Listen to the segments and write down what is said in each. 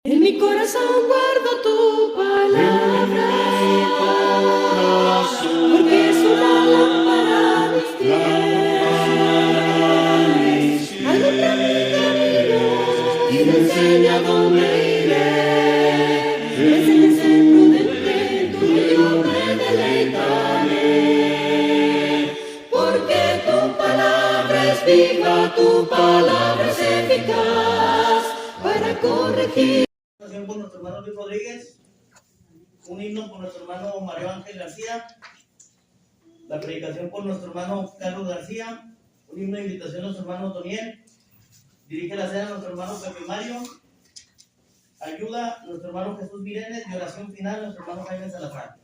En mi corazón guardo tu palabra, porque es una lámpara a mis pies, alumbra mi camino y me enseña dónde iré. Me enseñas a ser prudente, tú y yo me deleitaré, porque tu palabra es viva, tu palabra es eficaz para corregir. Por nuestro hermano Luis Rodríguez, un himno por nuestro hermano Mario Ángel García, la predicación por nuestro hermano Carlos García, un himno de invitación a nuestro hermano Toniel, dirige la cena a nuestro hermano Pepe Mario, ayuda a nuestro hermano Jesús Mireles y oración final a nuestro hermano Jaime Salazar.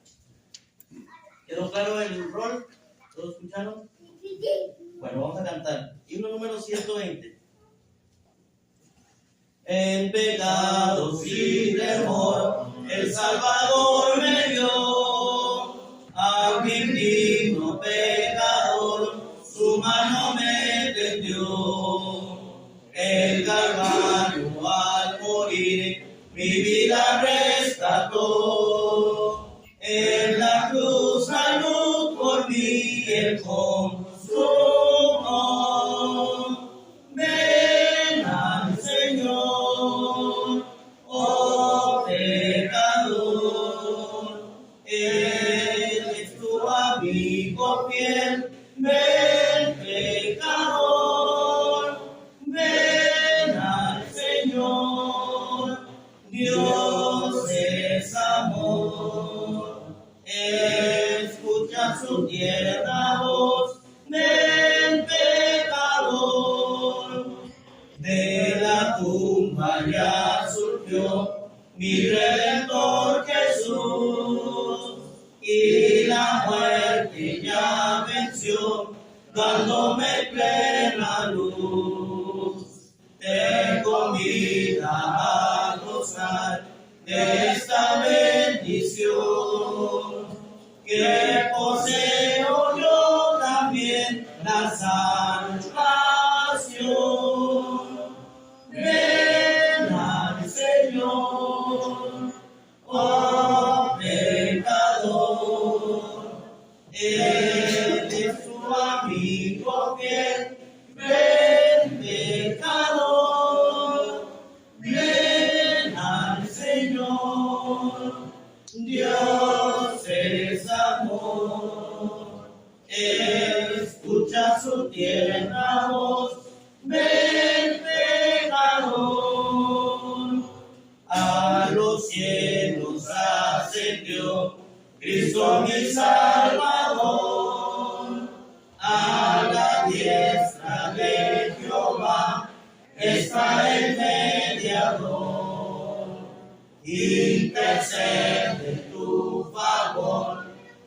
¿Quedó claro el rol? ¿Todos escucharon? Bueno, vamos a cantar. Himno número 120. En pecados y temor, el Salvador me dio, a mi digno pecador, su mano me tendió. El Calvario al morir, mi vida rescató. En la cruz la luz por mí, el consumó. Ven al Señor, oh pecador, Él es tu amigo fiel. Ven, pecador, ven al Señor, Dios es amor. Escucha su tierna voz. Ven, pecador, de la tumba ya surgió mi Redentor Jesús, y la muerte ya venció, dándome plena luz. Te convida a gozar de esta bendición, que poseo yo también la salvación. Ven al Señor, oh pecador, Él es tu amigo fiel. Ven, pecador, ven al Señor, Dios es amor. Escucha su tierna voz. Ven, pecador, a los cielos ascendió Cristo mi Salvador, a la diestra de Jehová está el mediador. Intercede en tu favor,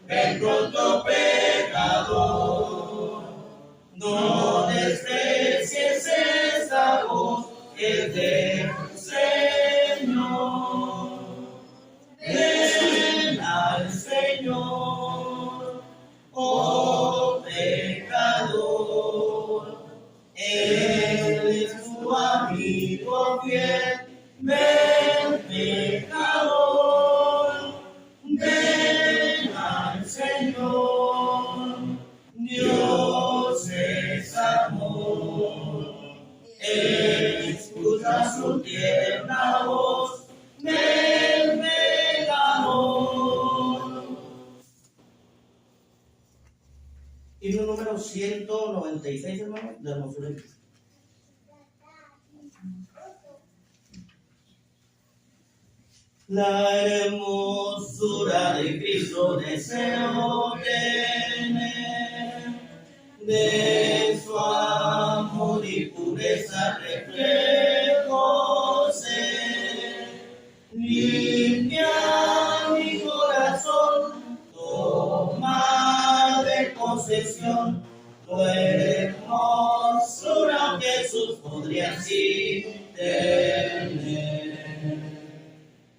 ven pronto, pecador. No desprecies esta voz, es del Señor. Ven al Señor, oh pecador, Él es tu amigo fiel. Ven, pecador, ven al Señor, Dios es amor. Él escucha su tierna voz. Ven, pecador. Himno número 196, hermano, de hermosura. La hermosura de Cristo deseo tener, de su amor y pureza reflejo ser. Limpia mi corazón, toma de posesión tu hermosura, Jesús, podría así tener.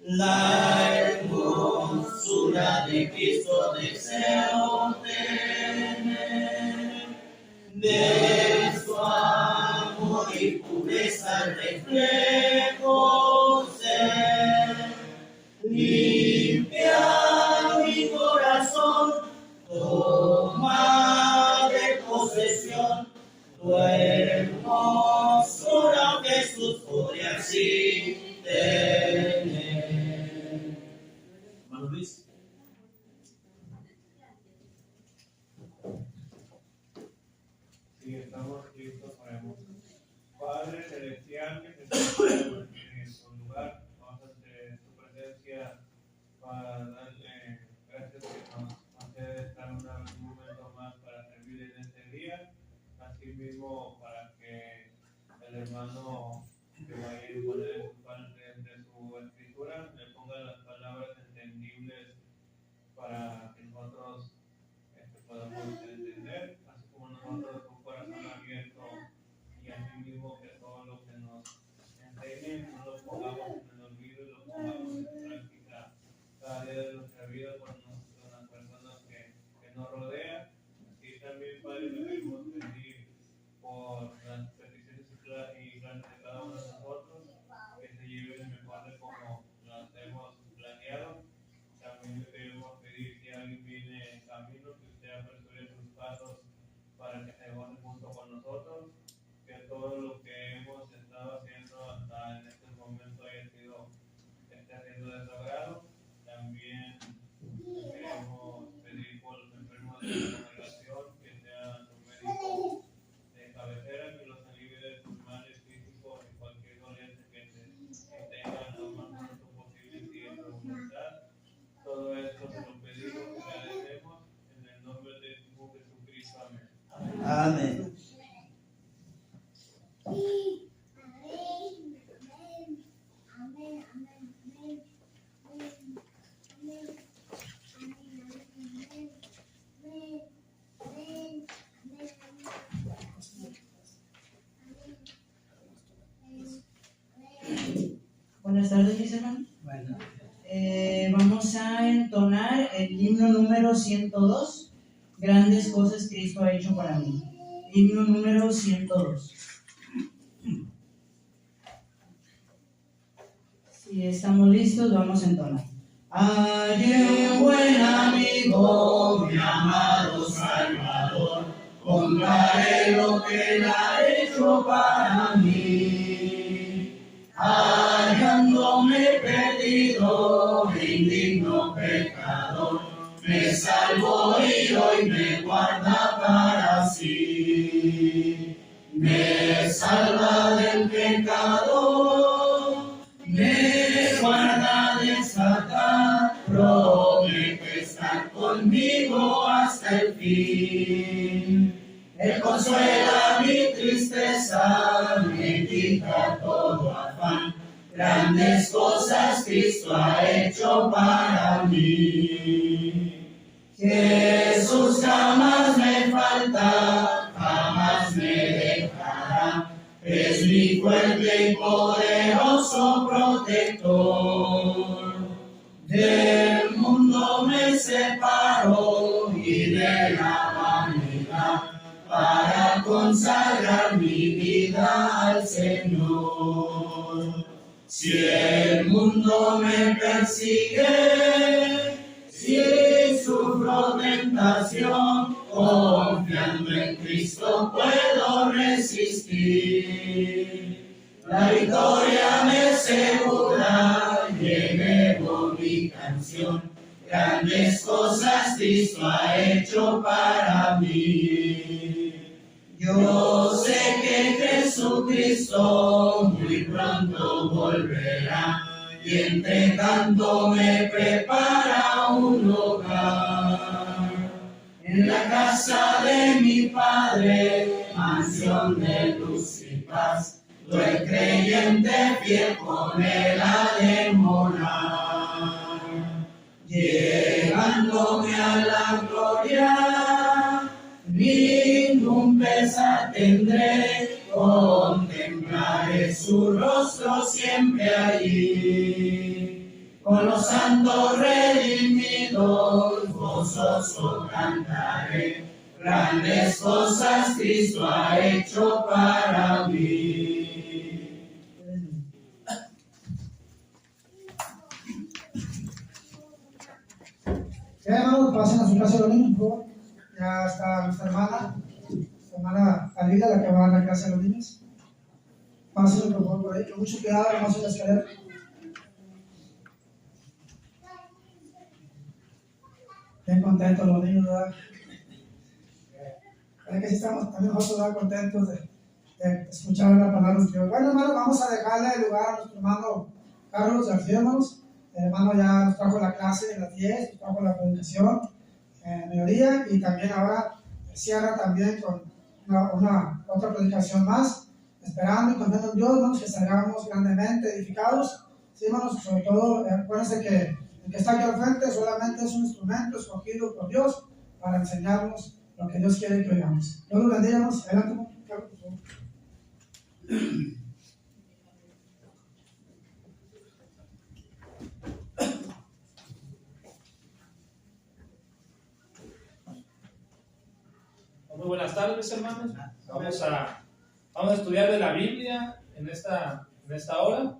La hermosura de Cristo deseo tener, de su amor y pureza reflejo ser. Tu hermosura, Jesús, podría así tener. Hermano Luis. Sí, estamos listos, oremos. Padre celestial, que te encuentras en su lugar, vamos ante tu presencia para darle gracias que nos concede estar un momento más para servir en este día. Asimismo, para que el hermano que va a ir a poner en su parte de su escritura le ponga las palabras entendibles para que nosotros podamos entender, así como nosotros con corazón abierto, y así mismo que todo lo que nos enseñen no lo pongamos en el olvido y lo pongamos en práctica cada día de nuestra vida con las personas que nos rodean. Así también, Padre, le queremos pedir por las peticiones y planes de cada uno de nosotros, que se lleven mejor de como las hemos planeado. También le queremos pedir si alguien viene en camino, que usted apresure sus pasos para que se goce junto con nosotros, que todo lo que hemos estado haciendo hasta en este momento esté haciendo de su agrado. También queremos pedir por los enfermos de la congregación, que sea su médico de cabecera, que los alivie de sus males físicos y cualquier dolencia que tengan lo más pronto posible si es su voluntad. Todo esto se lo pedimos y agradecemos en el nombre de Jesucristo. Amén. Amén. Buenas tardes, mis hermanos. Vamos a entonar el himno número 102, Grandes cosas Cristo ha hecho para mí. Himno número 102. Si estamos listos, vamos a entonar. Hay un buen amigo, mi amado Salvador, contaré lo que él ha hecho para mí. Hallándome perdido, indigno pecador, me salvó y hoy me guarda para sí. Me salva del pecado, me guarda de Satán, promete estar conmigo hasta el fin. Él consuela mi tristeza, me quita todo afán. Grandes cosas Cristo ha hecho para mí. Jesús jamás me falta, jamás me dejará. Es mi fuerte y poderoso protector. Del mundo me separó y de la vanidad, para consagrar mi vida al Señor. Si el mundo me persigue, si sufro tentación, confiando en Cristo puedo resistir. La victoria me asegura, llevo mi canción. Grandes cosas Cristo ha hecho para mí. Yo sé que Jesucristo muy pronto volverá, y entre tanto me prepara un lugar. En la casa de mi Padre, mansión de luz y paz, yo el creyente fiel con él ha de morar. Llegándome a la gloria, ningún pesar tendré, contemplaré su rostro siempre allí. Con los santos redimidos, gozoso cantaré, grandes cosas Cristo ha hecho para mí. Ya, hermanos, pasen a su casa los niños, por favor. Ya está nuestra hermana la Biblia, la que va a dar la clase a los niños. Pásenlo por favor por ahí, con mucho cuidado, vamos a la escalera. Bien contentos los niños, ¿verdad? ¿Verdad que sí estamos también nosotros, ¿verdad? Contentos de escuchar la palabra de Dios? Bueno, hermano, vamos a dejarle lugar a nuestro hermano Carlos García, hermanos. El hermano ya nos trajo la clase a las 10, nos trajo la predicación en mediodía y también ahora cierra también con una otra predicación más, esperando y confiando en Dios, hermanos, que salgamos grandemente edificados. Sí, hermanos, sobre todo, acuérdense que el que está aquí al frente solamente es un instrumento escogido por Dios para enseñarnos lo que Dios quiere que oigamos. Dios los bendiga, hermanos. Adelante, Carlos, por favor. Muy buenas tardes, mis hermanos. Vamos a estudiar de la Biblia en esta hora.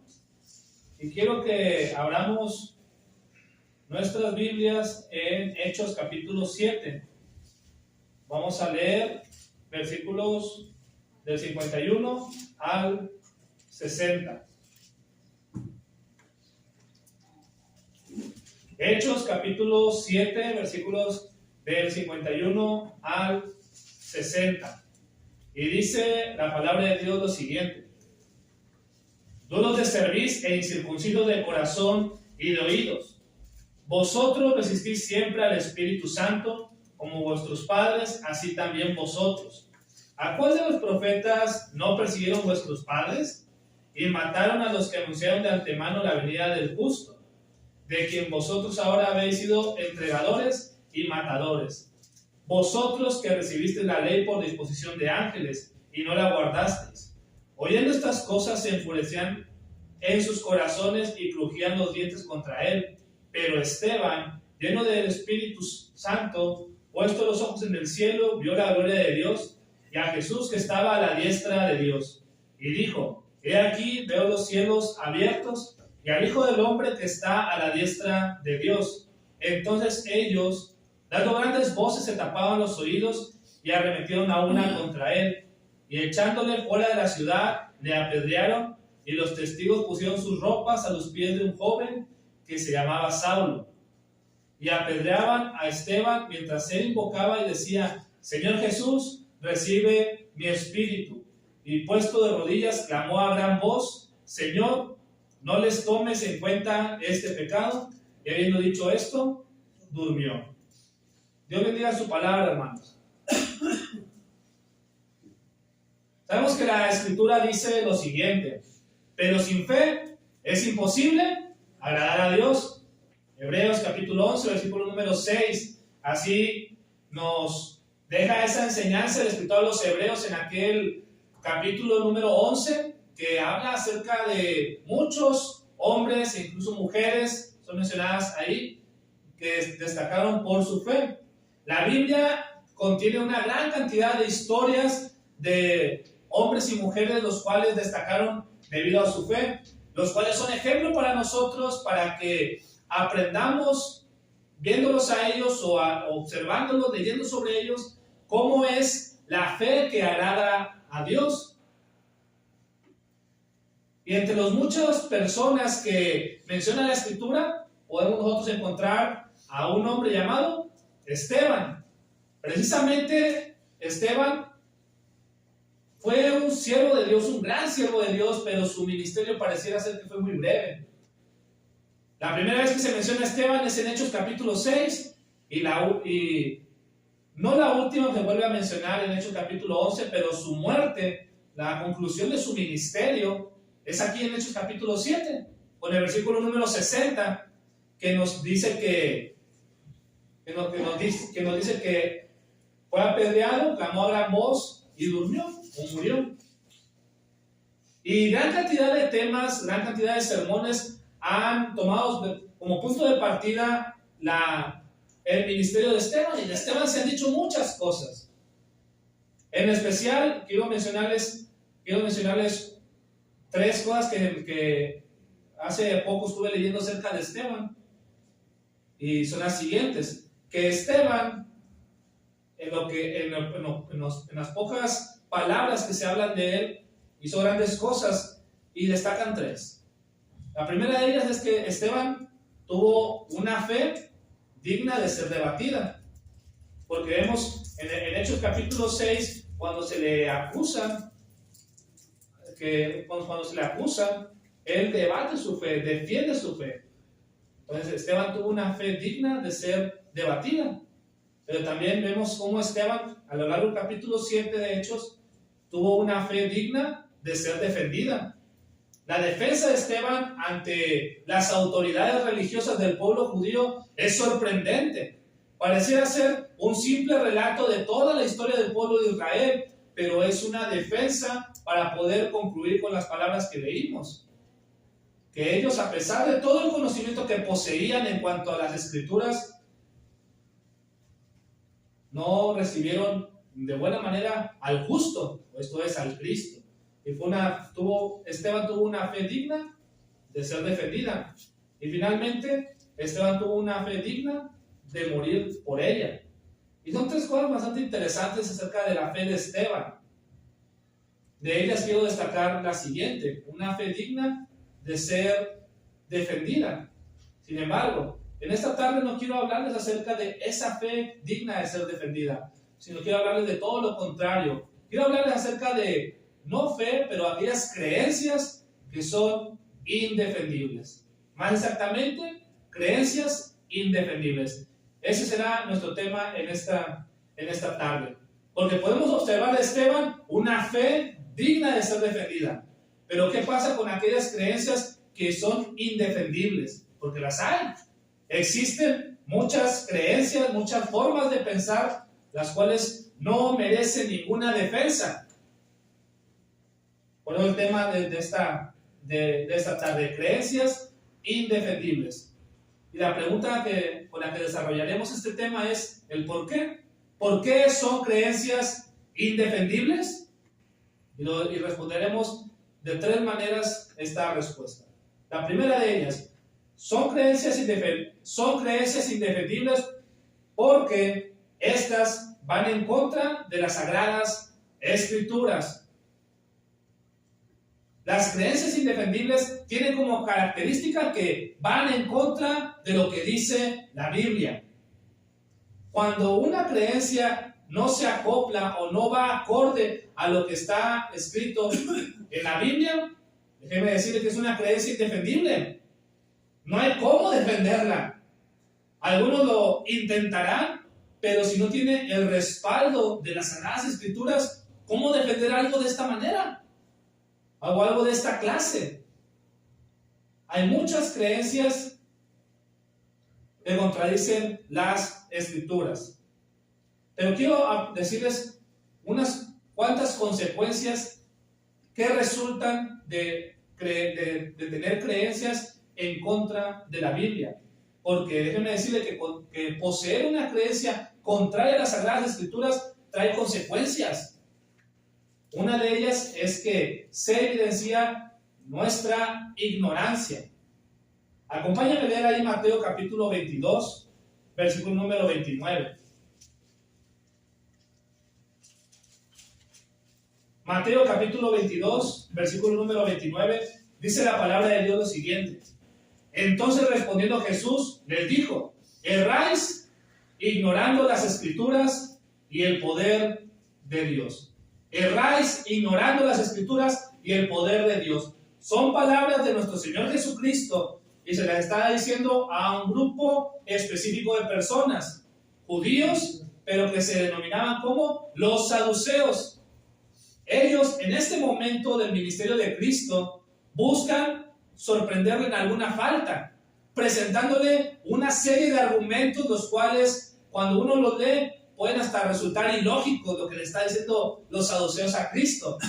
Y quiero que abramos nuestras Biblias en Hechos capítulo 7. Vamos a leer versículos del 51 al 60. Hechos capítulo 7, versículos del 51 al 60. Y dice la palabra de Dios lo siguiente: duros de cerviz e incircuncisos de corazón y de oídos, vosotros resistís siempre al Espíritu Santo, como vuestros padres, así también vosotros. ¿A cuál de los profetas no persiguieron vuestros padres? Y mataron a los que anunciaron de antemano la venida del justo, de quien vosotros ahora habéis sido entregadores y matadores. Vosotros que recibisteis la ley por disposición de ángeles y no la guardasteis. Oyendo estas cosas se enfurecían en sus corazones y crujían los dientes contra él. Pero Esteban, lleno del Espíritu Santo, puesto los ojos en el cielo, vio la gloria de Dios y a Jesús que estaba a la diestra de Dios. Y dijo: he aquí, veo los cielos abiertos y al Hijo del Hombre que está a la diestra de Dios. Entonces ellos, dando grandes voces, se tapaban los oídos y arremetieron a una contra él. Y echándole fuera de la ciudad, le apedrearon, y los testigos pusieron sus ropas a los pies de un joven que se llamaba Saulo. Y apedreaban a Esteban mientras él invocaba y decía: Señor Jesús, recibe mi espíritu. Y puesto de rodillas, clamó a gran voz: Señor, no les tomes en cuenta este pecado. Y habiendo dicho esto, durmió. Dios bendiga su palabra, hermanos. Sabemos que la Escritura dice lo siguiente: pero sin fe es imposible agradar a Dios. Hebreos capítulo 11, versículo número 6. Así nos deja esa enseñanza el escritor de los Hebreos en aquel capítulo número 11, que habla acerca de muchos hombres e incluso mujeres, son mencionadas ahí, que destacaron por su fe. La Biblia contiene una gran cantidad de historias de hombres y mujeres los cuales destacaron debido a su fe, los cuales son ejemplo para nosotros, para que aprendamos viéndolos a ellos o observándolos, leyendo sobre ellos, cómo es la fe que agrada a Dios. Y entre las muchas personas que menciona la Escritura, podemos nosotros encontrar a un hombre llamado Esteban. Precisamente Esteban fue un siervo de Dios, un gran siervo de Dios, pero su ministerio pareciera ser que fue muy breve. La primera vez que se menciona a Esteban es en Hechos capítulo 6, y no la última que vuelve a mencionar en Hechos capítulo 11, pero su muerte, la conclusión de su ministerio, es aquí en Hechos capítulo 7, con el versículo número 60, que nos dice que fue apedreado, clamó a gran voz y durmió o murió. Y gran cantidad de temas, gran cantidad de sermones han tomado como punto de partida el ministerio de Esteban. Y de Esteban se han dicho muchas cosas. En especial, quiero mencionarles tres cosas que hace poco estuve leyendo acerca de Esteban. Y son las siguientes: que Esteban, en las pocas palabras que se hablan de él. Hizo grandes cosas y destacan 3. La primera de ellas es que Esteban tuvo una fe digna de ser debatida. Porque vemos en Hechos capítulo 6, cuando se le acusan, él debate su fe, defiende su fe. Entonces Esteban tuvo una fe digna de ser debatida. Pero también vemos cómo Esteban, a lo largo del capítulo 7 de Hechos, tuvo una fe digna de ser defendida. La defensa de Esteban ante las autoridades religiosas del pueblo judío es sorprendente. Pareciera ser un simple relato de toda la historia del pueblo de Israel, pero es una defensa para poder concluir con las palabras que leímos. Que ellos, a pesar de todo el conocimiento que poseían en cuanto a las Escrituras, no recibieron de buena manera al justo, esto es, al Cristo. Y Esteban tuvo una fe digna de ser defendida. Y finalmente, Esteban tuvo una fe digna de morir por ella. Y son 3 cosas bastante interesantes acerca de la fe de Esteban. De ellas quiero destacar la siguiente: una fe digna de ser defendida. Sin embargo, en esta tarde no quiero hablarles acerca de esa fe digna de ser defendida, sino quiero hablarles de todo lo contrario. Quiero hablarles acerca de no fe, pero aquellas creencias que son indefendibles. Más exactamente, creencias indefendibles. Ese será nuestro tema en esta tarde. Porque podemos observar de Esteban una fe digna de ser defendida. Pero ¿qué pasa con aquellas creencias que son indefendibles? Porque las hay. Existen muchas creencias, muchas formas de pensar, las cuales no merecen ninguna defensa. Por eso el tema de esta tarde, creencias indefendibles. Y la pregunta con la que desarrollaremos este tema es el por qué. ¿Por qué son creencias indefendibles? Y responderemos de 3 maneras esta respuesta. La primera de ellas, son creencias indefendibles porque estas van en contra de las Sagradas Escrituras. Las creencias indefendibles tienen como característica que van en contra de lo que dice la Biblia. Cuando una creencia no se acopla o no va acorde a lo que está escrito en la Biblia, déjeme decirle que es una creencia indefendible. No hay cómo defenderla. Algunos lo intentarán, pero si no tiene el respaldo de las Sagradas Escrituras, ¿cómo defender algo de esta manera? O algo de esta clase. Hay muchas creencias que contradicen las Escrituras. Pero quiero decirles unas cuantas consecuencias que resultan de tener creencias en contra de la Biblia. Porque déjenme decirle que poseer una creencia contraria a las Sagradas Escrituras trae consecuencias. Una de ellas es que se evidencia nuestra ignorancia. Acompáñame a leer ahí Mateo capítulo 22, versículo número 29. Mateo capítulo 22, versículo número 29, dice la palabra de Dios lo siguiente. Entonces respondiendo Jesús les dijo: erráis ignorando las Escrituras y el poder de Dios. Erráis ignorando las Escrituras y el poder de Dios. Son palabras de nuestro Señor Jesucristo y se las está diciendo a un grupo específico de personas, judíos, pero que se denominaban como los saduceos. Ellos, en este momento del ministerio de Cristo, buscan sorprenderle en alguna falta, presentándole una serie de argumentos, los cuales, cuando uno los lee, pueden hasta resultar ilógicos lo que le está diciendo los saduceos a Cristo.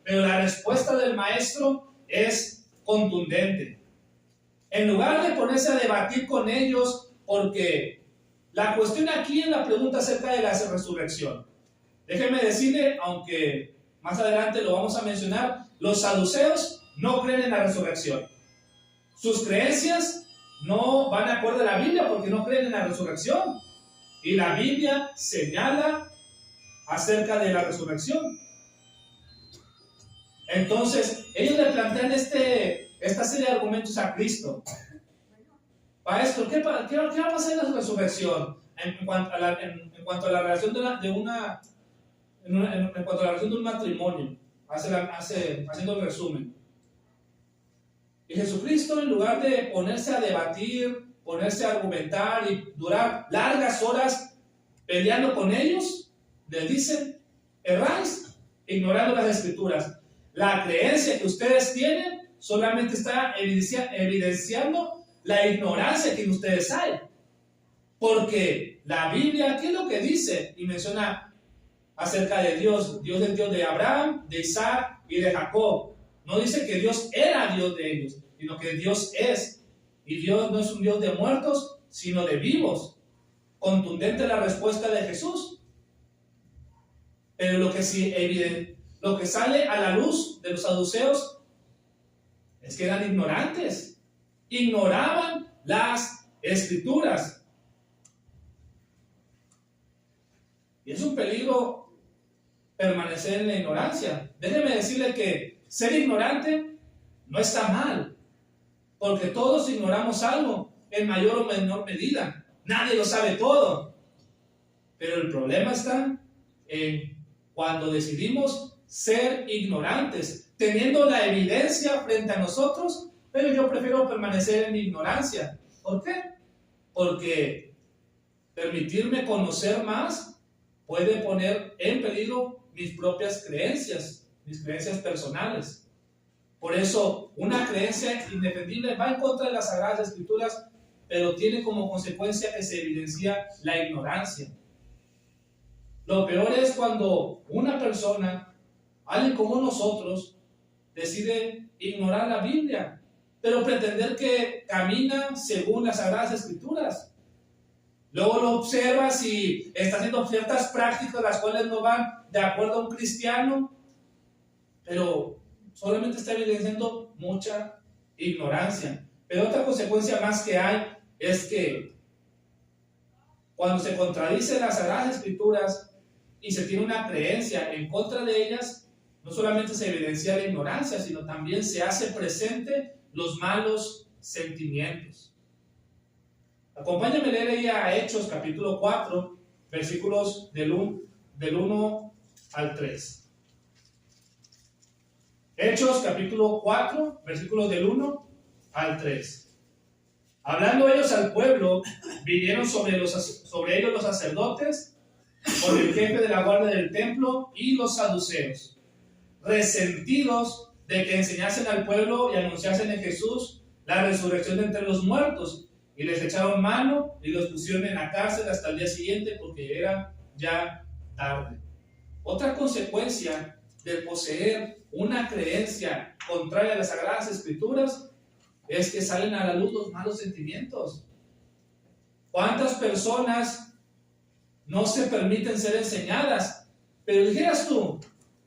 Pero la respuesta del maestro es contundente. En lugar de ponerse a debatir con ellos, porque la cuestión aquí es la pregunta acerca de la resurrección. Déjeme decirle, aunque más adelante lo vamos a mencionar, los saduceos no creen en la resurrección. Sus creencias no van acorde a la Biblia porque no creen en la resurrección. Y la Biblia señala acerca de la resurrección. Entonces, ellos le plantean esta serie de argumentos a Cristo. Maestro, ¿qué va a pasar en la resurrección? En cuanto a la relación en cuanto a la relación de un matrimonio, haciendo el resumen. Y Jesucristo, en lugar de ponerse a debatir, ponerse a argumentar y durar largas horas peleando con ellos, les dice: erráis ignorando las Escrituras. La creencia que ustedes tienen solamente está evidenciando la ignorancia que en ustedes hay. Porque la Biblia, ¿qué es lo que dice? Y menciona acerca de Dios. Dios es Dios de Abraham, de Isaac y de Jacob. No dice que Dios era Dios de ellos, sino que Dios es. Y Dios no es un Dios de muertos, sino de vivos. Contundente la respuesta de Jesús. Pero lo que sale a la luz de los saduceos es que eran ignorantes. Ignoraban las Escrituras. Y es un peligro permanecer en la ignorancia. Déjeme decirle que ser ignorante no está mal, porque todos ignoramos algo en mayor o menor medida. Nadie lo sabe todo. Pero el problema está en cuando decidimos ser ignorantes, teniendo la evidencia frente a nosotros, pero yo prefiero permanecer en mi ignorancia. ¿Por qué? Porque permitirme conocer más puede poner en peligro mis propias creencias, mis creencias personales. Por eso, una creencia indefendible va en contra de las Sagradas Escrituras, pero tiene como consecuencia que se evidencia la ignorancia. Lo peor es cuando una persona, alguien como nosotros, decide ignorar la Biblia, pero pretender que camina según las Sagradas Escrituras. Luego lo observas y está haciendo ciertas prácticas las cuales no van de acuerdo a un cristiano, pero solamente está evidenciando mucha ignorancia. Pero otra consecuencia más que hay es que cuando se contradicen las Sagradas Escrituras y se tiene una creencia en contra de ellas, no solamente se evidencia la ignorancia, sino también se hace presente los malos sentimientos. Acompáñame a leer ahí a Hechos capítulo 4, versículos del 1 al 3. Hechos capítulo 4, versículos del 1 al 3. Hablando ellos al pueblo, vinieron sobre ellos los sacerdotes, con el jefe de la guardia del templo y los saduceos, resentidos de que enseñasen al pueblo y anunciasen en Jesús la resurrección de entre los muertos. Y les echaron mano y los pusieron en la cárcel hasta el día siguiente porque era ya tarde. Otra consecuencia de poseer una creencia contraria a las Sagradas Escrituras es que salen a la luz los malos sentimientos. ¿Cuántas personas no se permiten ser enseñadas? Pero dijeras tú,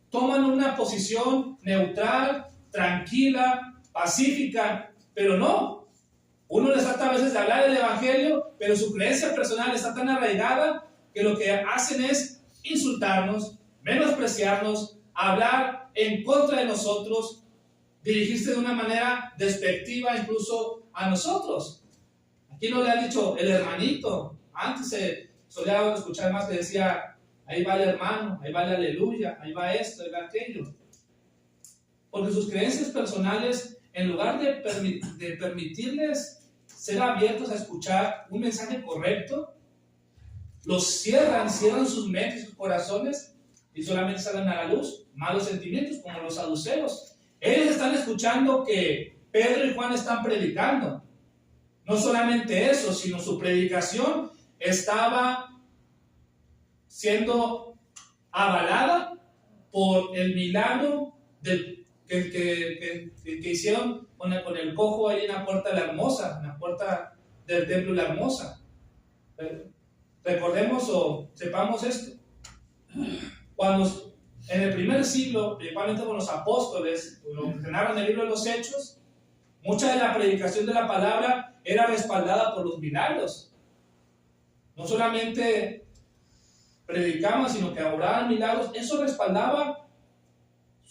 toman una posición neutral, tranquila, pacífica, pero no. Uno les trata a veces de hablar del Evangelio, pero su creencia personal está tan arraigada que lo que hacen es insultarnos, menospreciarnos, hablar en contra de nosotros, dirigirse de una manera despectiva incluso a nosotros. Aquí no le ha dicho el hermanito. Antes se solía escuchar más que decía, ahí va el hermano, ahí va el aleluya, ahí va esto, ahí va aquello. Porque sus creencias personales, en lugar de permitirles ser abiertos a escuchar un mensaje correcto, los cierran sus mentes y sus corazones y solamente salen a la luz malos sentimientos como los saduceos. Ellos están escuchando que Pedro y Juan están predicando. No solamente eso, sino su predicación estaba siendo avalada por el milagro que hicieron con el cojo ahí en la puerta de la Hermosa, en la puerta del templo de la Hermosa. Recordemos o sepamos esto. Cuando en el primer siglo, principalmente con los apóstoles, lo que narran el libro de los Hechos, mucha de la predicación de la palabra era respaldada por los milagros. No solamente predicaban, sino que obraban milagros. Eso respaldaba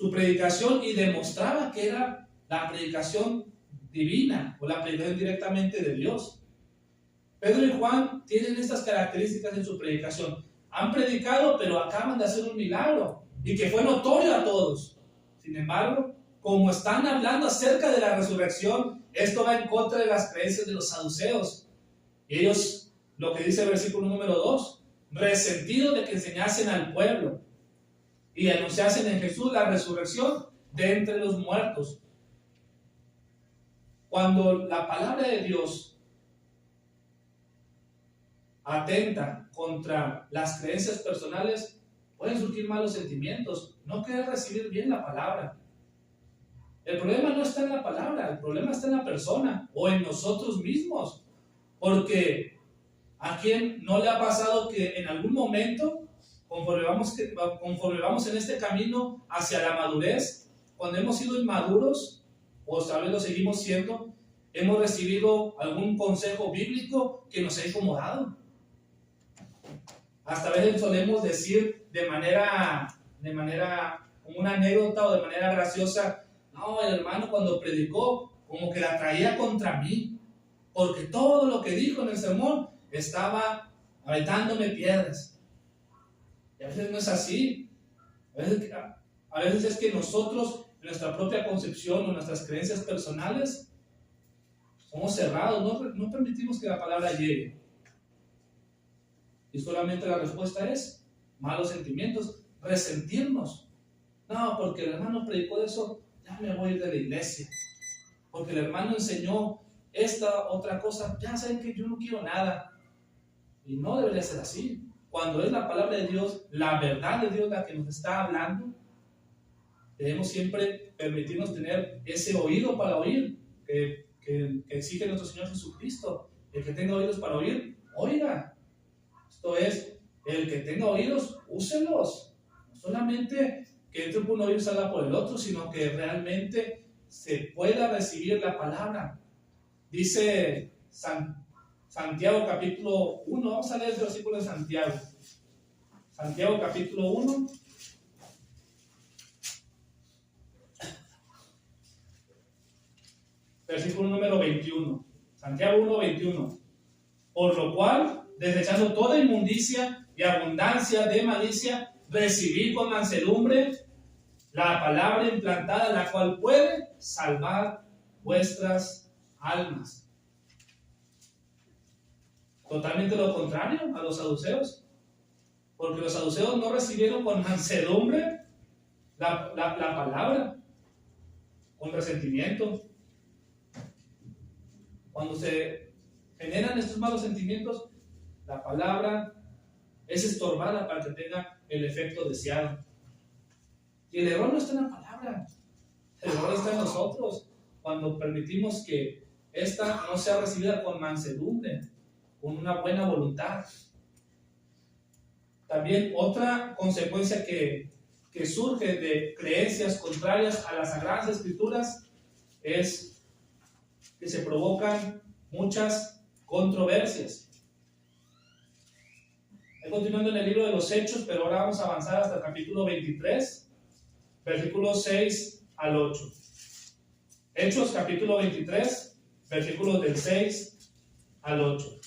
su predicación y demostraba que era la predicación divina o la predicación directamente de Dios. Pedro y Juan tienen estas características en su predicación. Han predicado, pero acaban de hacer un milagro y que fue notorio a todos. Sin embargo, como están hablando acerca de la resurrección, esto va en contra de las creencias de los saduceos. Ellos, lo que dice el versículo número 2, resentidos de que enseñasen al pueblo y anunciasen en Jesús la resurrección de entre los muertos. Cuando la palabra de Dios atenta contra las creencias personales, pueden surgir malos sentimientos, no querer recibir bien la palabra. El problema no está en la palabra, el problema está en la persona o en nosotros mismos, porque ¿a quién no le ha pasado que en algún momento, conforme vamos en este camino hacia la madurez, cuando hemos sido inmaduros, o tal vez lo seguimos siendo, hemos recibido algún consejo bíblico que nos ha incomodado? Hasta a veces solemos decir de manera como una anécdota o de manera graciosa, no, el hermano cuando predicó como que la traía contra mí, porque todo lo que dijo en el sermón estaba aventándome piedras. Y a veces no es así. A veces es que nosotros, en nuestra propia concepción o nuestras creencias personales, somos cerrados, no permitimos que la palabra llegue. Y solamente la respuesta es malos sentimientos, resentirnos. No, porque el hermano predicó de eso, ya me voy a ir de la iglesia. Porque el hermano enseñó esta otra cosa, ya saben que yo no quiero nada. Y no debería ser así. Cuando es la palabra de Dios, la verdad de Dios la que nos está hablando, debemos siempre permitirnos tener ese oído para oír que exige nuestro Señor Jesucristo. El que tenga oídos para oír, oiga. Esto es, el que tenga oídos, úselos. No solamente que entre por un oído y salga por el otro, sino que realmente se pueda recibir la palabra. Dice Santiago capítulo 1, vamos a leer el versículo de Santiago. Santiago capítulo 1. Versículo número 21. Santiago 1, 21. Por lo cual, desechando toda inmundicia y abundancia de malicia, recibid con mansedumbre la palabra implantada, la cual puede salvar vuestras almas. Totalmente lo contrario a los saduceos, porque los saduceos no recibieron con mansedumbre la palabra, con resentimiento. Cuando se generan estos malos sentimientos, la palabra es estorbada para que tenga el efecto deseado. Y el error no está en la palabra, el error está en nosotros, cuando permitimos que esta no sea recibida con mansedumbre, con una buena voluntad. También otra consecuencia que surge de creencias contrarias a las Sagradas Escrituras es que se provocan muchas controversias. Continuando en el libro de los Hechos, pero ahora vamos a avanzar hasta el capítulo 23, versículos 6 al 8. Hechos capítulo 23, versículos del 6 al 8.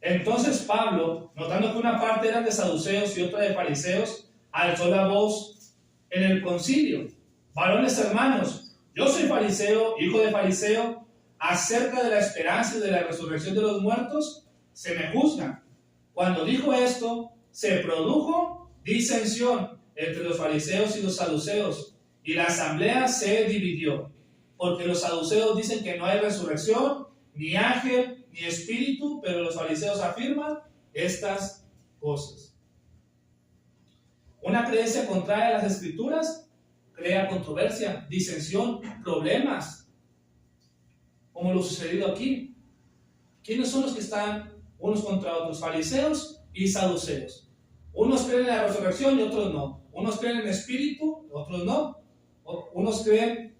Entonces Pablo, notando que una parte era de saduceos y otra de fariseos, alzó la voz en el concilio: varones hermanos, yo soy fariseo, hijo de fariseo, acerca de la esperanza y de la resurrección de los muertos se me juzga. Cuando dijo esto, se produjo disensión entre los fariseos y los saduceos, y la asamblea se dividió, porque los saduceos dicen que no hay resurrección, ni ángel, ni espíritu, pero los fariseos afirman estas cosas. Una creencia contraria a las Escrituras crea controversia, disensión, problemas, como lo sucedido aquí. ¿Quiénes son los que están unos contra otros? Fariseos y saduceos. Unos creen en la resurrección y otros no. Unos creen en espíritu, otros no. Unos creen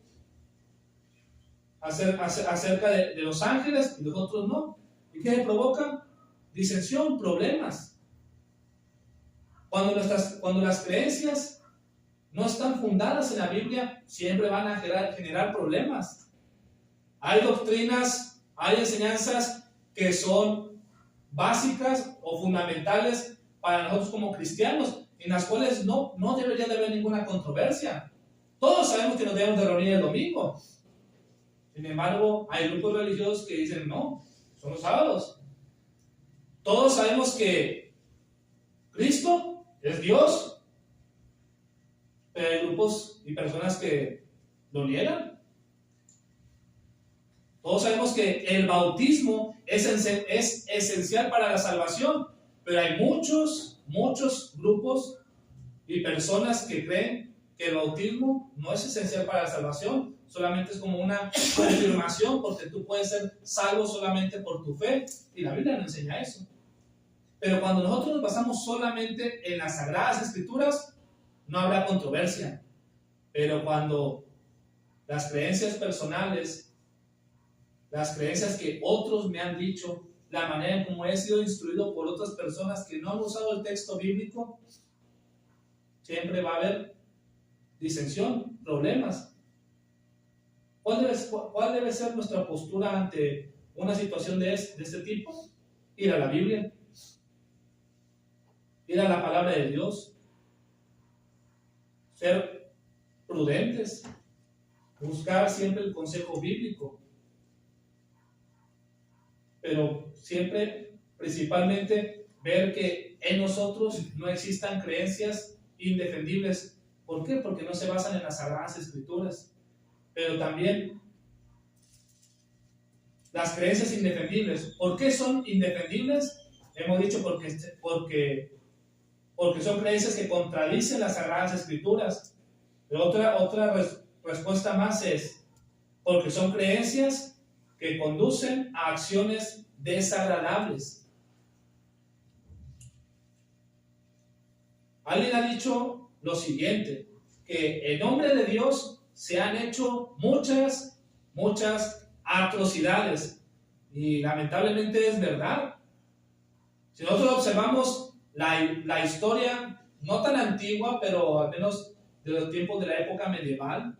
acerca de los ángeles y los otros no. ¿Y qué provoca? Disensión, problemas. Cuando las creencias no están fundadas en la Biblia, siempre van a generar problemas. Hay doctrinas, hay enseñanzas que son básicas o fundamentales para nosotros como cristianos, en las cuales no debería de haber ninguna controversia. Todos sabemos que nos debemos de reunir el domingo. Sin embargo, hay grupos religiosos que dicen no, son los sábados. Todos sabemos que Cristo es Dios, pero hay grupos y personas que lo niegan. Todos sabemos que el bautismo es esencial para la salvación, pero hay muchos grupos y personas que creen que el bautismo no es esencial para la salvación, solamente es como una confirmación, porque tú puedes ser salvo solamente por tu fe, y la Biblia no enseña eso. Pero cuando nosotros nos basamos solamente en las Sagradas Escrituras, no habrá controversia. Pero cuando las creencias personales, las creencias que otros me han dicho, la manera en cómo he sido instruido por otras personas que no han usado el texto bíblico, siempre va a haber disensión, problemas. ¿Cuál debe ser nuestra postura ante una situación de este tipo? Ir a la Biblia, ir a la palabra de Dios, ser prudentes, buscar siempre el consejo bíblico, pero siempre, principalmente, ver que en nosotros no existan creencias indefendibles. ¿Por qué? Porque no se basan en las Sagradas Escrituras. Pero también las creencias indefendibles. ¿Por qué son indefendibles? Hemos dicho porque son creencias que contradicen las Sagradas Escrituras. Pero otra respuesta más es porque son creencias que conducen a acciones desagradables. Alguien ha dicho lo siguiente, que en nombre de Dios se han hecho muchas atrocidades, y lamentablemente es verdad. Si nosotros observamos la historia, no tan antigua, pero al menos de los tiempos de la época medieval,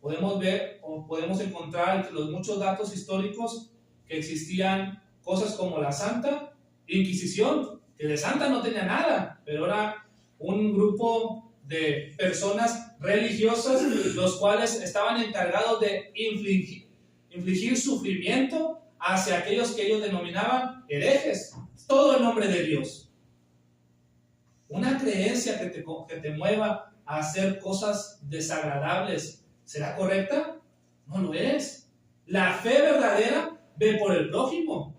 podemos ver o podemos encontrar entre los muchos datos históricos que existían cosas como la Santa Inquisición, que de santa no tenía nada, pero era un grupo de personas religiosas los cuales estaban encargados de infligir sufrimiento hacia aquellos que ellos denominaban herejes, todo en nombre de Dios. Una creencia que te mueva a hacer cosas desagradables, ¿será correcta? No lo es. La fe verdadera ve por el prójimo.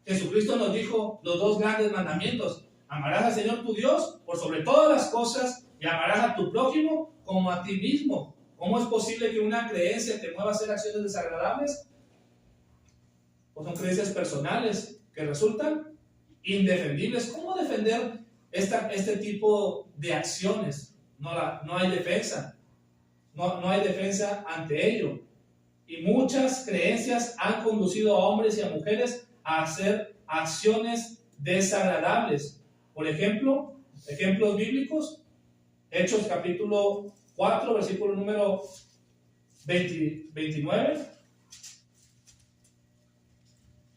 Jesucristo nos dijo los dos grandes mandamientos: amarás al Señor tu Dios por sobre todas las cosas y amarás a tu prójimo como a ti mismo. ¿Cómo es posible que una creencia te mueva a hacer acciones desagradables? Pues son creencias personales que resultan indefendibles. ¿Cómo defender este tipo de acciones? No hay defensa. No hay defensa ante ello. Y muchas creencias han conducido a hombres y a mujeres a hacer acciones desagradables. Por ejemplo, ejemplos bíblicos, Hechos capítulo 4, versículo número 29.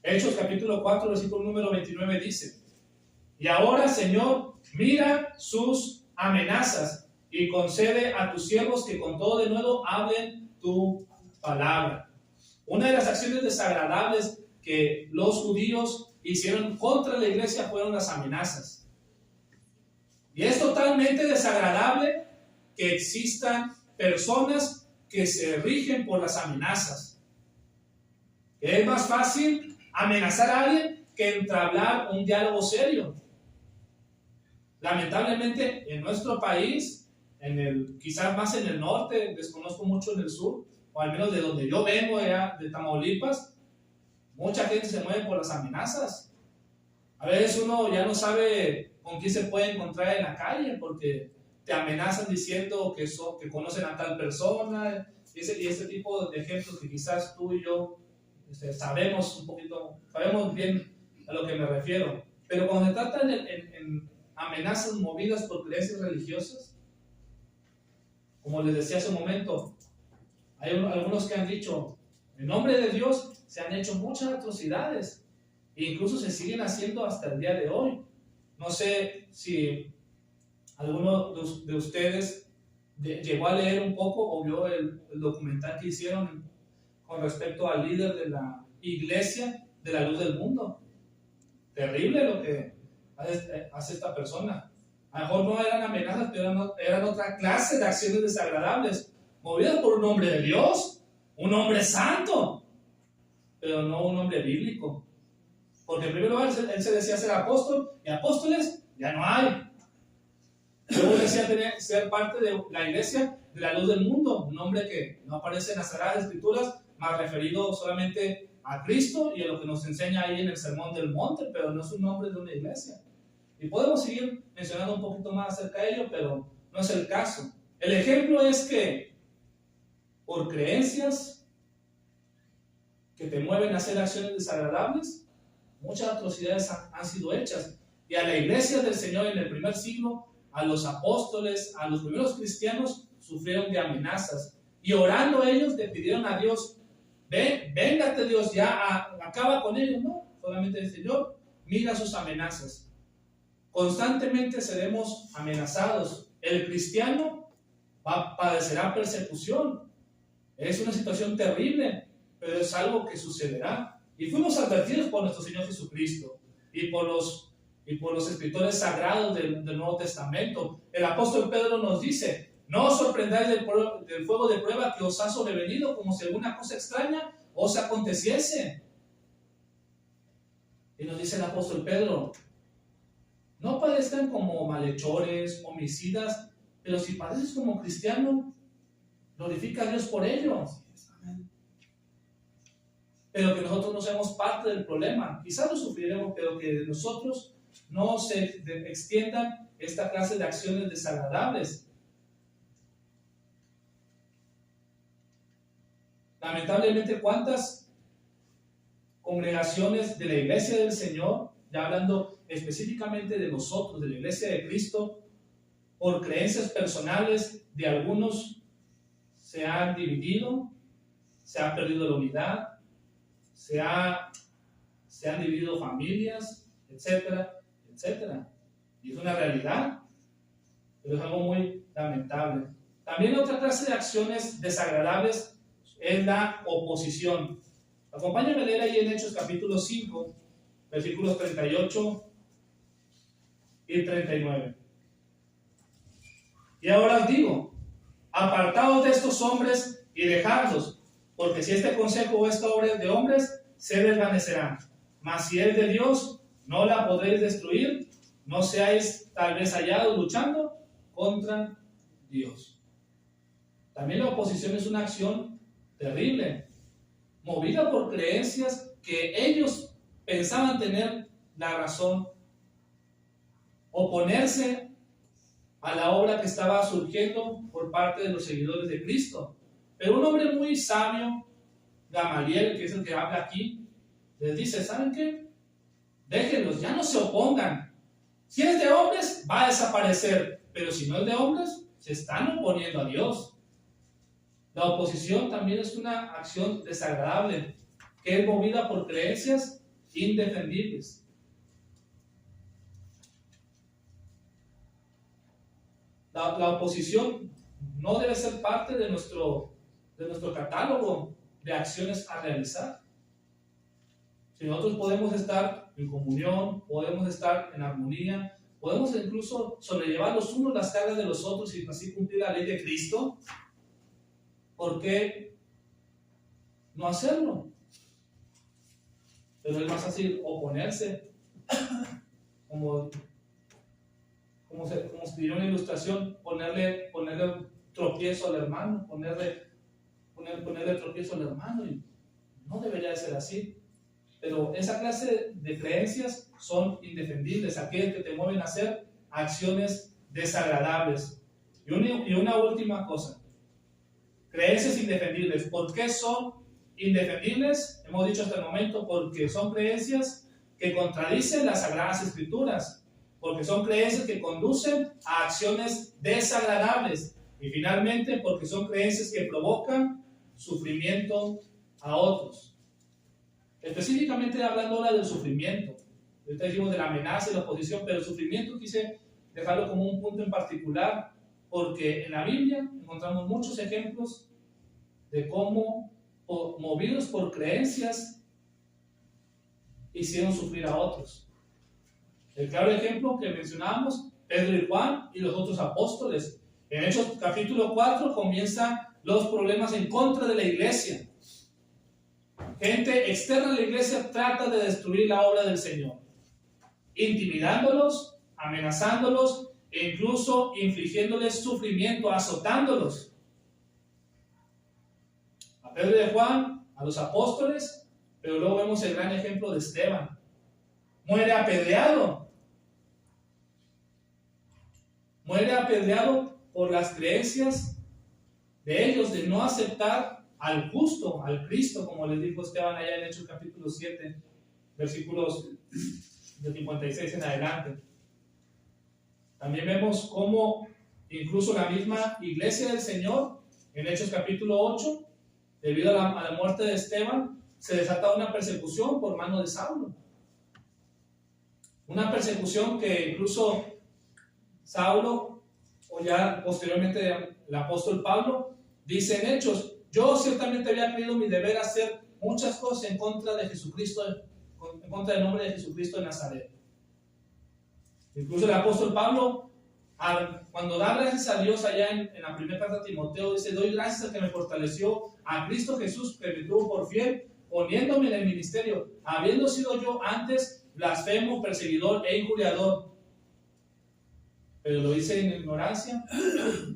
Hechos capítulo 4, versículo número 29 dice: y ahora, Señor, mira sus amenazas y concede a tus siervos que con todo denuedo hablen tu palabra. Una de las acciones desagradables que los judíos hicieron contra la iglesia fueron las amenazas. Y es totalmente desagradable que existan personas que se rigen por las amenazas. Es más fácil amenazar a alguien que entablar un diálogo serio. Lamentablemente en nuestro país, quizás más en el norte, desconozco mucho en el sur, o al menos de donde yo vengo, allá de Tamaulipas, mucha gente se mueve por las amenazas. A veces uno ya no sabe con quién se puede encontrar en la calle, porque te amenazan diciendo que conocen a tal persona, y ese tipo de ejemplos que quizás tú y yo sabemos bien a lo que me refiero. Pero cuando se trata amenazas movidas por creencias religiosas? Como les decía hace un momento, hay algunos que han dicho, en nombre de Dios se han hecho muchas atrocidades e incluso se siguen haciendo hasta el día de hoy. No sé si alguno de ustedes llegó a leer un poco o vio el documental que hicieron con respecto al líder de la iglesia de la luz del mundo. Terrible lo que hace esta persona. A lo mejor no eran amenazas, pero eran otra clase de acciones desagradables, movidas por un hombre de Dios, un hombre santo, pero no un hombre bíblico. Porque en primer lugar él se decía ser apóstol, y apóstoles ya no hay. Luego decía ser parte de la iglesia de la luz del mundo, un hombre que no aparece en las Sagradas Escrituras, más referido solamente a Cristo y a lo que nos enseña ahí en el Sermón del Monte, pero no es un nombre de una iglesia. Y podemos seguir mencionando un poquito más acerca de ello, pero no es el caso. El ejemplo es que por creencias que te mueven a hacer acciones desagradables, muchas atrocidades han sido hechas. Y a la iglesia del Señor en el primer siglo, a los apóstoles, a los primeros cristianos, sufrieron de amenazas. Y orando ellos le pidieron a Dios, véngate Dios, ya acaba con ellos. No, solamente el Señor mira sus amenazas. Constantemente seremos amenazados. El cristiano padecerá persecución. Es una situación terrible, pero es algo que sucederá. Y fuimos advertidos por nuestro Señor Jesucristo y por los escritores sagrados del Nuevo Testamento. El apóstol Pedro nos dice, no os sorprendáis del fuego de prueba que os ha sobrevenido como si alguna cosa extraña os aconteciese. Y nos dice el apóstol Pedro, no padezcan como malhechores, homicidas, pero si padeces como cristiano, glorifica a Dios por ello. Pero que nosotros no seamos parte del problema. Quizás lo sufriremos, pero que de nosotros no se extiendan esta clase de acciones desagradables. Lamentablemente, ¿cuántas congregaciones de la iglesia del Señor, ya hablando específicamente de nosotros, de la iglesia de Cristo, por creencias personales de algunos, se han dividido, se ha perdido la unidad, se han dividido familias, etcétera, etcétera? Y es una realidad, pero es algo muy lamentable. También otra clase de acciones desagradables es la oposición. Acompáñame a leer ahí en Hechos capítulo 5, versículos 38 y 39. Y ahora os digo, apartaos de estos hombres y dejadlos, porque si este consejo o esta obra es de hombres, se desvanecerá. Mas si es de Dios, no la podréis destruir, no seáis tal vez hallados luchando contra Dios. También la oposición es una acción terrible, movida por creencias que ellos pensaban tener la razón, oponerse a la obra que estaba surgiendo por parte de los seguidores de Cristo. Pero un hombre muy sabio, Gamaliel, que es el que habla aquí, les dice, ¿saben qué? Déjenlos, ya no se opongan. Si es de hombres, va a desaparecer, pero si no es de hombres, se están oponiendo a Dios. La oposición también es una acción desagradable, que es movida por creencias indefendibles. La oposición no debe ser parte de nuestro catálogo de acciones a realizar. Si nosotros podemos estar en comunión, podemos estar en armonía, podemos incluso sobrellevar los unos las cargas de los otros y así cumplir la ley de Cristo, ¿por qué no hacerlo? Pero es más fácil oponerse, como se pidió una ilustración, ponerle tropiezo al hermano, ponerle tropiezo al hermano, y no debería de ser así. Pero esa clase de creencias son indefendibles, aquellas que te mueven a hacer acciones desagradables. Y una última cosa, creencias indefendibles. ¿Por qué son indefendibles? Hemos dicho hasta el momento, porque son creencias que contradicen las Sagradas Escrituras. porque son creencias que conducen a acciones desagradables. Y finalmente, porque son creencias que provocan sufrimiento a otros. Específicamente hablando ahora del sufrimiento. Ahorita dijimos de la amenaza y la oposición, pero el sufrimiento quise dejarlo como un punto en particular, porque en la Biblia encontramos muchos ejemplos de cómo, movidos por creencias, hicieron sufrir a otros. El claro ejemplo que mencionábamos, Pedro y Juan y los otros apóstoles. En Hechos capítulo 4 comienzan los problemas en contra de la iglesia. Gente externa a la iglesia trata de destruir la obra del Señor, intimidándolos, amenazándolos e incluso infligiéndoles sufrimiento, azotándolos. A Pedro y a Juan, a los apóstoles, pero luego vemos el gran ejemplo de Esteban. Muere apedreado. Muere apedreado por las creencias de ellos de no aceptar al justo, al Cristo, como les dijo Esteban allá en Hechos capítulo 7, versículos de 56 en adelante. También vemos cómo incluso la misma iglesia del Señor, en Hechos capítulo 8, debido a la muerte de Esteban, se desata una persecución por mano de Saulo. Una persecución que incluso Saulo, o ya posteriormente el apóstol Pablo, dice en Hechos: yo ciertamente había creído mi deber hacer muchas cosas en contra de Jesucristo, en contra del nombre de Jesucristo de Nazaret. Incluso el apóstol Pablo, cuando da gracias a Dios allá en la primera carta a Timoteo, dice: doy gracias al que me fortaleció, a Cristo Jesús, que me tuvo por fiel, poniéndome en el ministerio, habiendo sido yo antes blasfemo, perseguidor e injuriador. Pero lo hice en ignorancia,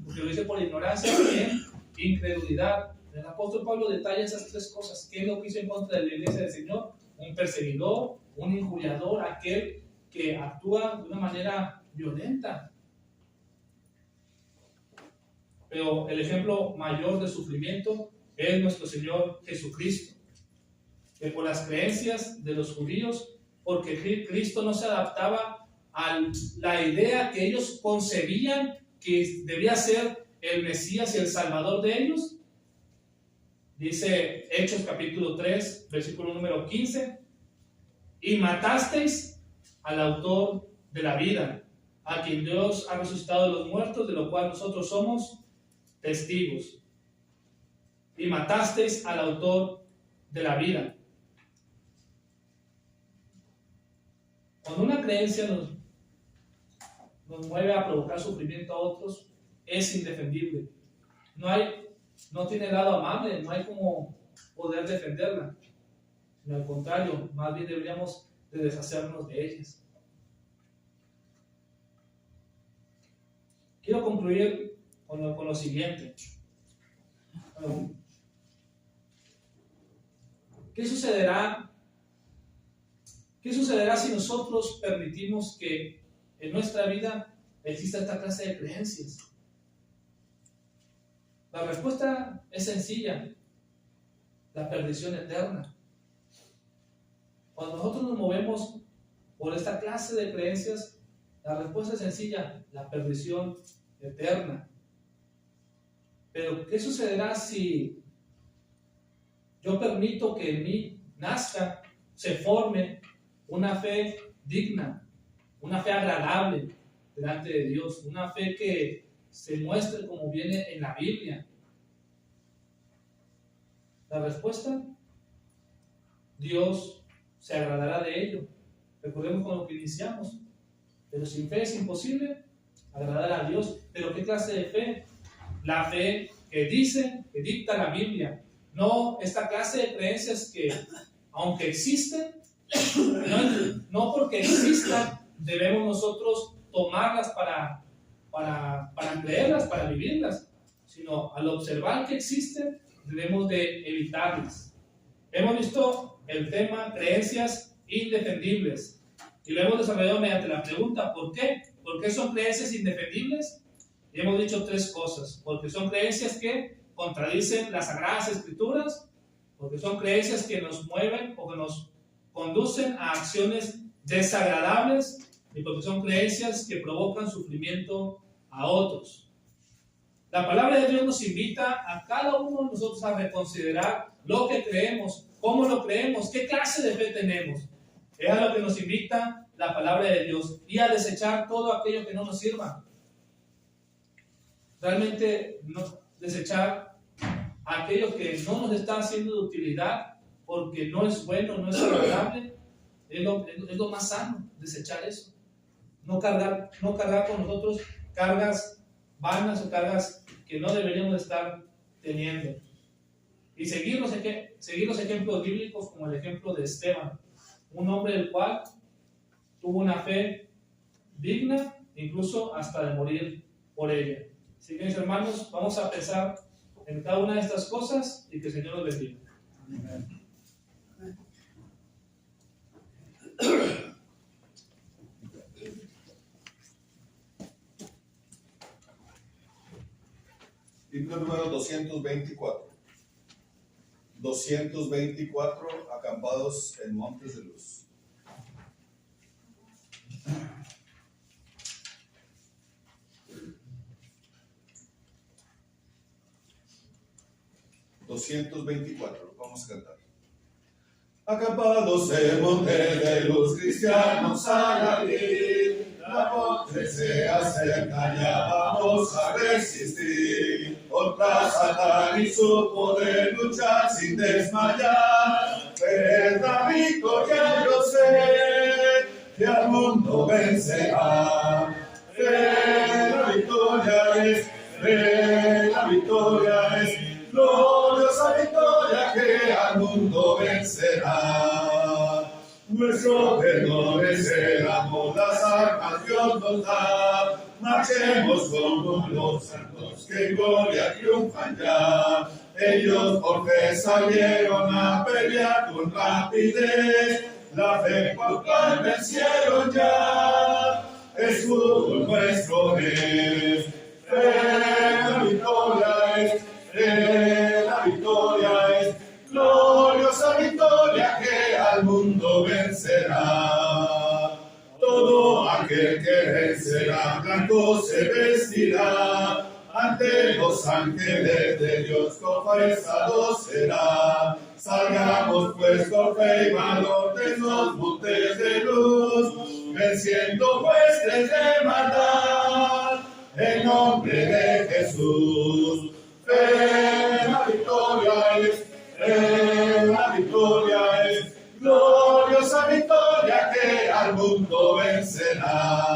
porque lo hice por ignorancia y en incredulidad. El apóstol Pablo detalla esas tres cosas. ¿Qué es lo que hizo en contra de la iglesia del Señor? Un perseguidor, un injuriador, aquel que actúa de una manera violenta. Pero el ejemplo mayor de sufrimiento es nuestro Señor Jesucristo, que por las creencias de los judíos, porque Cristo no se adaptaba a la idea que ellos concebían que debía ser el Mesías y el Salvador de ellos. Dice Hechos capítulo 3, versículo número 15: y matasteis al autor de la vida, a quien Dios ha resucitado de los muertos, de lo cual nosotros somos testigos. Y matasteis al autor de la vida. Cuando una creencia nos mueve a provocar sufrimiento a otros, es indefendible. No tiene lado amable, no hay como poder defenderla. Sino al contrario, más bien deberíamos de deshacernos de ellas. Quiero concluir con lo siguiente. ¿Qué sucederá si nosotros permitimos que en nuestra vida exista esta clase de creencias? La respuesta es sencilla: la perdición eterna. Cuando nosotros nos movemos por esta clase de creencias, la respuesta es sencilla: la perdición eterna. Pero ¿qué sucederá si yo permito que en mí nazca, se forme una fe digna, una fe agradable delante de Dios, una fe que se muestre como viene en la Biblia? La respuesta: Dios se agradará de ello. Recordemos con lo que iniciamos. Pero sin fe es imposible agradar a Dios. ¿Pero qué clase de fe? La fe que dice, que dicta la Biblia. No esta clase de creencias que, aunque existen, no porque existan debemos nosotros tomarlas para creerlas, para vivirlas, sino al observar que existen debemos de evitarlas. Hemos visto el tema creencias indefendibles y lo hemos desarrollado mediante la pregunta ¿por qué? ¿Por qué son creencias indefendibles? Y hemos dicho tres cosas: porque son creencias que contradicen las Sagradas Escrituras, porque son creencias que nos mueven o que nos conducen a acciones desagradables y porque son creencias que provocan sufrimiento a otros. La palabra de Dios nos invita a cada uno de nosotros a reconsiderar lo que creemos, cómo lo creemos, qué clase de fe tenemos. Es a lo que nos invita la palabra de Dios y a desechar todo aquello que no nos sirva. Realmente desechar aquello que no nos está haciendo de utilidad porque no es bueno, no es agradable, es lo más sano, desechar eso. No cargar con nosotros cargas vanas o cargas que no deberíamos estar teniendo. Y seguir los ejemplos bíblicos como el ejemplo de Esteban, un hombre del cual tuvo una fe digna, incluso hasta de morir por ella. Así que, mis hermanos, vamos a pensar en cada una de estas cosas y que el Señor nos bendiga. Amén. Himno número 224. 224, acampados en montes de luz. Vamos a cantar. Acampados en montes de luz, cristianos a abrir, la noche se acerca, ya vamos a resistir. Contra Satán y su poder luchar sin desmayar. Es la victoria, yo sé, que al mundo vencerá. La victoria es, la victoria es, gloriosa victoria que al mundo vencerá. Nuestro perdón es el amor, las armas Dios nos da. Marchemos como los santos que en gloria triunfan ya. Ellos por fe salieron a pelear con rapidez. La fe por cual vencieron ya. Escudo nuestro es. La victoria es. La victoria es. Gloriosa victoria que al mundo vencerá. Todo aquel que vencerá, blanco se vestirá. Ante los ángeles de Dios confesado será. Salgamos pues con fe y valor de los montes de luz, venciendo huestes de maldad, en nombre de Jesús. La victoria es, la victoria es, gloriosa victoria que al mundo vencerá.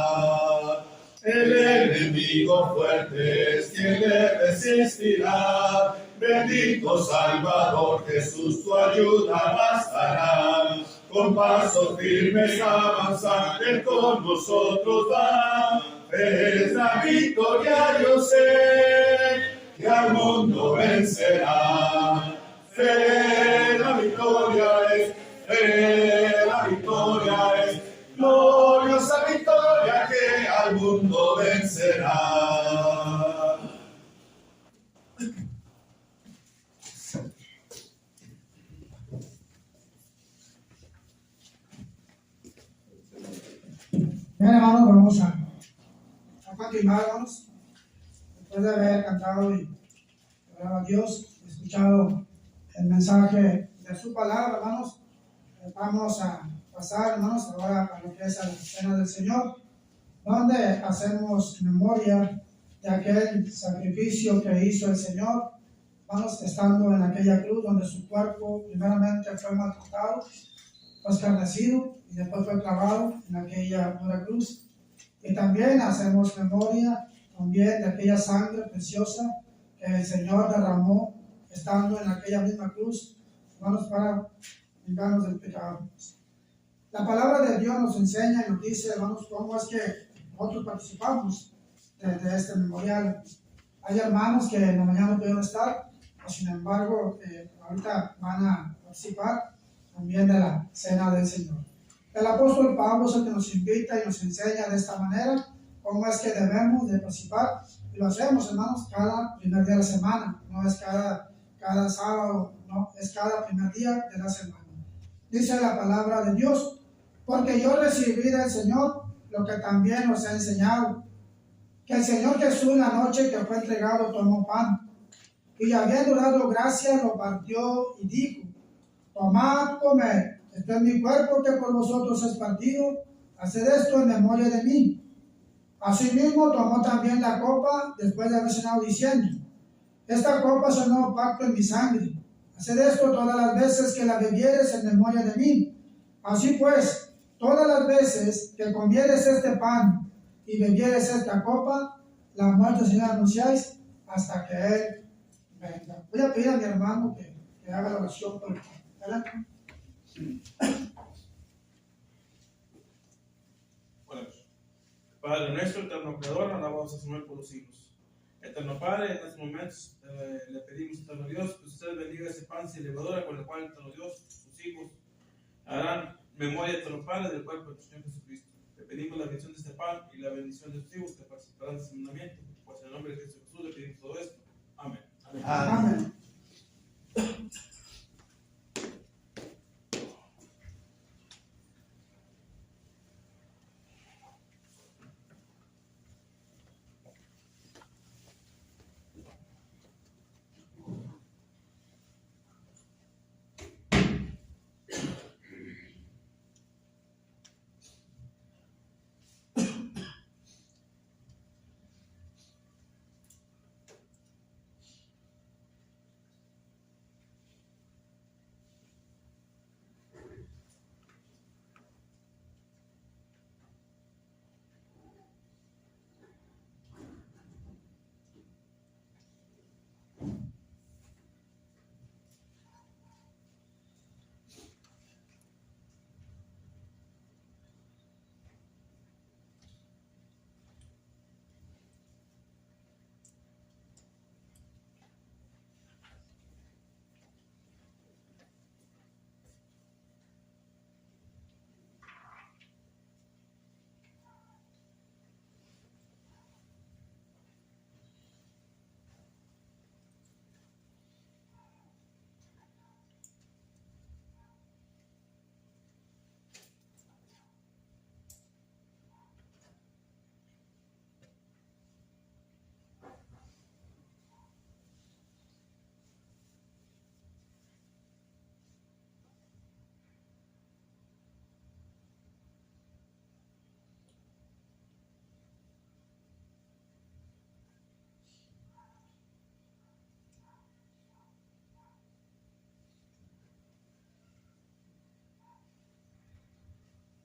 El enemigo fuerte es quien le resistirá. Bendito Salvador Jesús, tu ayuda bastará. Con pasos firmes avanzar, Él con nosotros va. Es la victoria, yo sé, que al mundo vencerá. La victoria es, la victoria es, gloriosa victoria que al mundo vencerá. Bien, hermanos, vamos a continuar, hermanos. Después de haber cantado y orado a Dios, escuchado el mensaje de su palabra, hermanos, vamos a pasar, hermanos, ahora a lo que es la cena del Señor, donde hacemos memoria de aquel sacrificio que hizo el Señor, hermanos, estando en aquella cruz donde su cuerpo primeramente fue maltratado, fue escarnecido y después fue clavado en aquella dura cruz. Y también hacemos memoria también de aquella sangre preciosa que el Señor derramó estando en aquella misma cruz, hermanos, para librarnos del pecado. La palabra de Dios nos enseña y nos dice, hermanos, cómo es que nosotros participamos de este memorial. Hay hermanos que en la mañana no pudieron estar, sin embargo, ahorita van a participar también de la cena del Señor. El apóstol Pablo es el que nos invita y nos enseña de esta manera cómo es que debemos de participar, y lo hacemos, hermanos, cada primer día de la semana, no es cada sábado, no, es cada primer día de la semana. Dice la palabra de Dios, porque yo recibí del Señor lo que también os he enseñado, que el Señor Jesús la noche que fue entregado tomó pan, y habiendo dado gracias lo partió y dijo: tomad, comed, esto es mi cuerpo que por vosotros es partido, haced esto en memoria de mí. Asimismo tomó también la copa después de haber cenado, diciendo: esta copa es el nuevo pacto en mi sangre. Haced esto todas las veces que la bebieres en memoria de mí. Así pues, todas las veces que comieres este pan y bebieres esta copa, la muerte del Señor anunciáis hasta que Él venga. Voy a pedir a mi hermano que haga la oración por el pan. Adelante. Oremos. Padre nuestro, eterno creador, alabamos a su nombre por los siglos. Eterno Padre, en estos momentos le pedimos, eterno Dios, que usted bendiga ese pan sin levadura con el cual, eterno Dios, sus hijos harán memoria, eterno Padre, del cuerpo de nuestro Señor Jesucristo. Le pedimos la bendición de este pan y la bendición de sus hijos que participarán de este mandamiento. Pues en el nombre de Jesús le pedimos todo esto. Amén. Amén.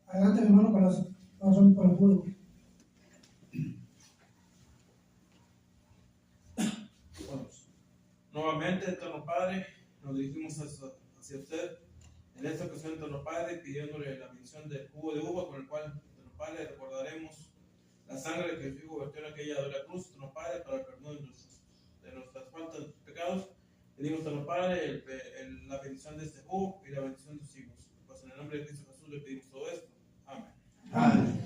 Adelante, mi hermano, para la oración por el público. Oremos. Nuevamente, eterno Padre, nos dirigimos hacia usted. En esta ocasión, eterno Padre, pidiéndole la bendición del jugo de uva con el cual, eterno Padre, recordaremos la sangre que su Hijo vertió en aquella de la cruz, eterno Padre, para el perdón de nuestras faltas, de nuestros pecados. Pedimos, eterno Padre, la bendición de este jugo y la bendición de sus hijos. Pues en el nombre de Cristo Jesús le pedimos todo esto. Amén. Amén.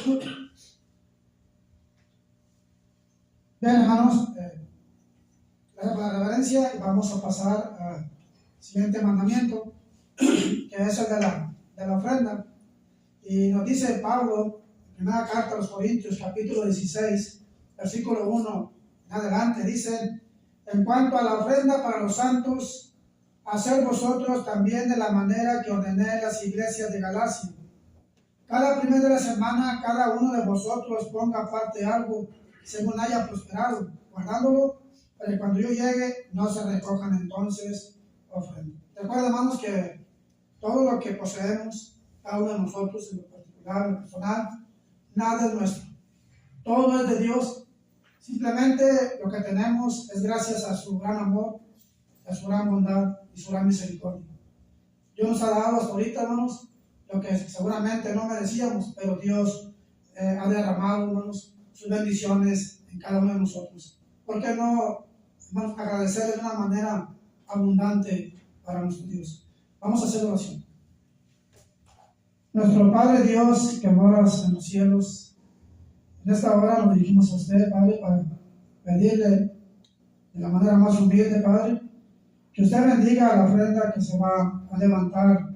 Bien, hermanos, gracias por la reverencia y vamos a pasar al siguiente mandamiento, que es el de la ofrenda. Y nos dice Pablo, primera carta a los Corintios, capítulo 16, versículo 1 en adelante, dice: en cuanto a la ofrenda para los santos, haced vosotros también de la manera que ordené en las iglesias de Galacia. Cada primer de la semana, cada uno de vosotros ponga aparte algo, según haya prosperado, guardándolo, para que cuando yo llegue no se recojan entonces ofrendas. Recuerden, hermanos, que todo lo que poseemos, cada uno de nosotros, en lo particular, en lo personal, nada es nuestro. Todo es de Dios. Simplemente lo que tenemos es gracias a su gran amor, a su gran bondad y su gran misericordia. Dios nos ha dado hasta ahorita, hermanos, lo que seguramente no merecíamos, pero Dios ha derramado, hermanos, sus bendiciones en cada uno de nosotros. ¿Por qué no, hermanos, agradecerle de una manera abundante para nuestro Dios? Vamos a hacer oración. Nuestro Padre Dios, que moras en los cielos, en esta hora nos dirigimos a usted, Padre, para pedirle de la manera más humilde, Padre, que usted bendiga la ofrenda que se va a levantar